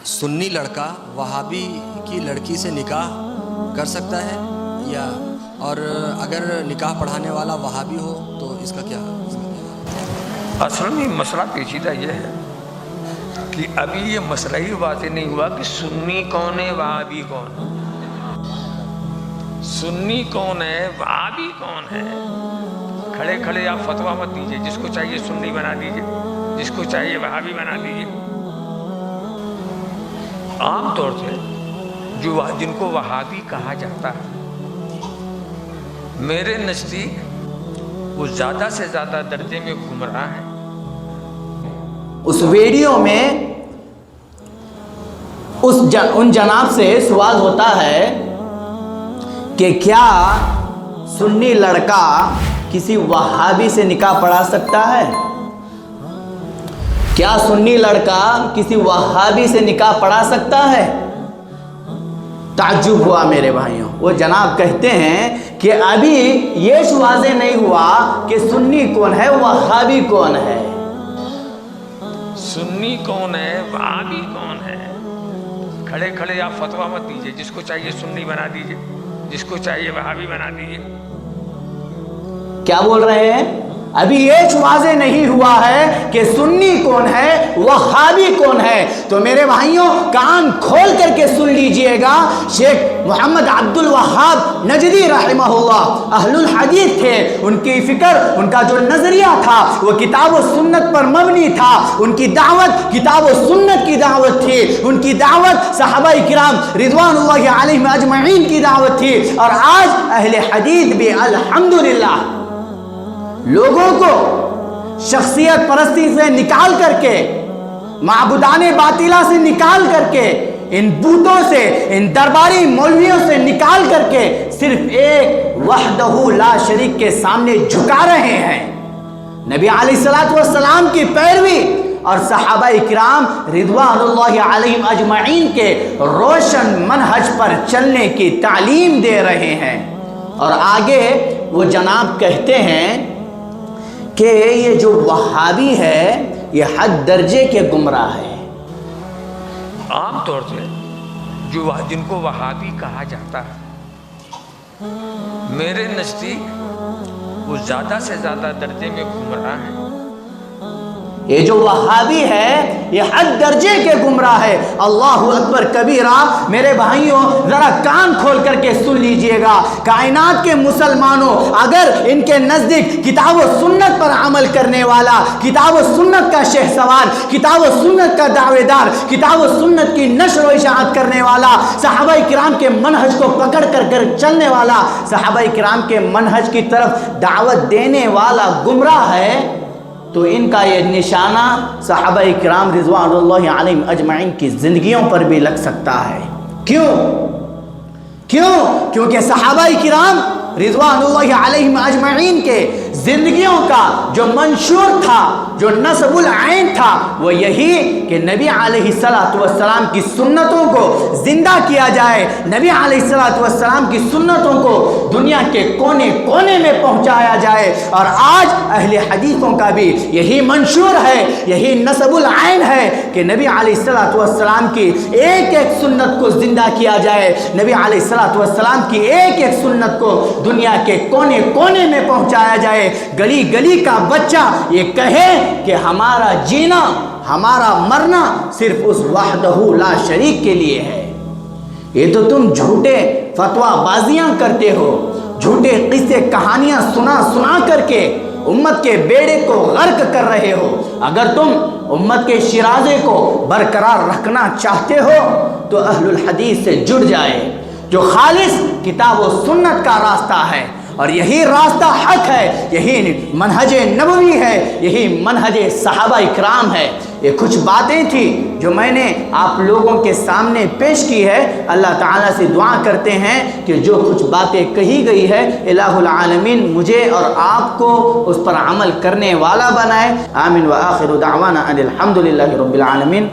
سنی لڑکا وہابی کی لڑکی سے نکاح کر سکتا ہے یا اور اگر نکاح پڑھانے والا وہابی ہو تو اس کا کیا؟ اصل میں مسئلہ پیچیدہ یہ ہے کہ ابھی یہ مسئلہ ہی واضح نہیں ہوا کہ سنی کون ہے وہابی کون ہے. سنی کون ہے وہابی کون ہے؟ کھڑے کھڑے آپ فتویٰ مت دیجئے. جس کو چاہیے سنی بنا دیجئے, جس کو چاہیے وہابی بنا دیجئے. عام طور سے جن کو وہابی کہا جاتا ہے, میرے نزدیک وہ زیادہ سے زیادہ درجے میں گمراہ ہے. اس ویڈیو میں ان جناب سے سوال ہوتا ہے کہ کیا سنی لڑکا کسی وہابی سے نکاح پڑھا سکتا ہے؟ کیا سنی لڑکا کسی وہابی سے نکاح پڑھا سکتا ہے؟ تعجب ہوا میرے بھائیوں. وہ جناب کہتے ہیں کہ ابھی یہ واضح نہیں ہوا کہ سنی کون ہے وہابی کون ہے. سنی کون ہے وہابی کون ہے؟ کھڑے کھڑے آپ فتویٰ مت دیجئے. جس کو چاہیے سنی بنا دیجئے, جس کو چاہیے وہابی بنا دیجئے. کیا بول رہے ہیں؟ ابھی یہ واضح نہیں ہوا ہے کہ سنی کون ہے وہابی کون ہے. تو میرے بھائیوں کان کھول کر کے سن لیجئے گا. شیخ محمد عبد الوہاب نجدی رحمہ اللہ اہل الحدیث تھے. ان کی فکر, ان کا جو نظریہ تھا وہ کتاب و سنت پر مبنی تھا. ان کی دعوت کتاب و سنت کی دعوت تھی. ان کی دعوت صحابہ کرام رضوان اللہ علیہم اجمعین کی دعوت تھی. اور آج اہل حدیث بھی الحمدللہ لوگوں کو شخصیت پرستی سے نکال کر کے, معبودان باطلہ سے نکال کر کے, ان بوتوں سے, ان درباری مولویوں سے نکال کر کے صرف ایک وحدہ لا شریک کے سامنے جھکا رہے ہیں. نبی علیہ السلام کی پیروی اور صحابہ کرام رضوان اللہ علیہم اجمعین کے روشن منہج پر چلنے کی تعلیم دے رہے ہیں. اور آگے وہ جناب کہتے ہیں کہ یہ جو وہابی ہے یہ حد درجے کے گمراہ ہے. عام طور سے جن کو وہابی کہا جاتا ہے, میرے نزدیک وہ زیادہ سے زیادہ درجے میں گمراہ ہے. یہ جو وہابی ہے یہ حد درجے کے گمراہ ہے. اللہ اکبر کبیرہ. میرے بھائیوں ذرا کان کھول کر کے سن لیجئے گا. کائنات کے مسلمانوں, اگر ان کے نزدیک کتاب و سنت پر عمل کرنے والا, کتاب و سنت کا شہ سوار, کتاب و سنت کا دعوے دار, کتاب و سنت کی نشر و اشاعت کرنے والا, صحابہ کرام کے منہج کو پکڑ کر چلنے والا, صحابہ کرام کے منہج کی طرف دعوت دینے والا گمراہ ہے, تو ان کا یہ نشانہ صحابہ کرام رضوان اللہ علیہم اجمعین کی زندگیوں پر بھی لگ سکتا ہے. کیونکہ صحابہ کرام رضوان اللہ علیہم اجمعین کے زندگیوں کا جو منشور تھا, جو نصب العین تھا, وہ یہی کہ نبی علیہ السلام کی سنتوں کو زندہ کیا جائے, نبی علیہ السلام کی سنتوں کو دنیا کے کونے کونے میں پہنچایا جائے. اور آج اہل حدیثوں کا بھی یہی منشور ہے, یہی نصب العین ہے کہ نبی علیہ السلام کی ایک ایک سنت کو زندہ کیا جائے, نبی علیہ السلام کی ایک ایک سنت کو دنیا کے کونے کونے میں پہنچایا جائے. گلی گلی کا بچہ یہ کہے کہ ہمارا جینا, ہمارا مرنا صرف اس وحدہ لا شریک کے لیے ہے. یہ تو تم جھوٹے فتویٰ بازیاں کرتے ہو, جھوٹے قصے کہانیاں سنا کر کے امت کے بیڑے کو غرق کر رہے ہو. اگر تم امت کے شیرازے کو برقرار رکھنا چاہتے ہو تو اہل الحدیث سے جڑ جائے, جو خالص کتاب و سنت کا راستہ ہے. اور یہی راستہ حق ہے, یہی منہج نبوی ہے, یہی منہج صحابہ کرام ہے. یہ کچھ باتیں تھیں جو میں نے آپ لوگوں کے سامنے پیش کی ہے. اللہ تعالیٰ سے دعا کرتے ہیں کہ جو کچھ باتیں کہی گئی ہے الہ العالمین مجھے اور آپ کو اس پر عمل کرنے والا بنائے. آمین. وآخر دعوانا ان الحمدللہ رب العالمین.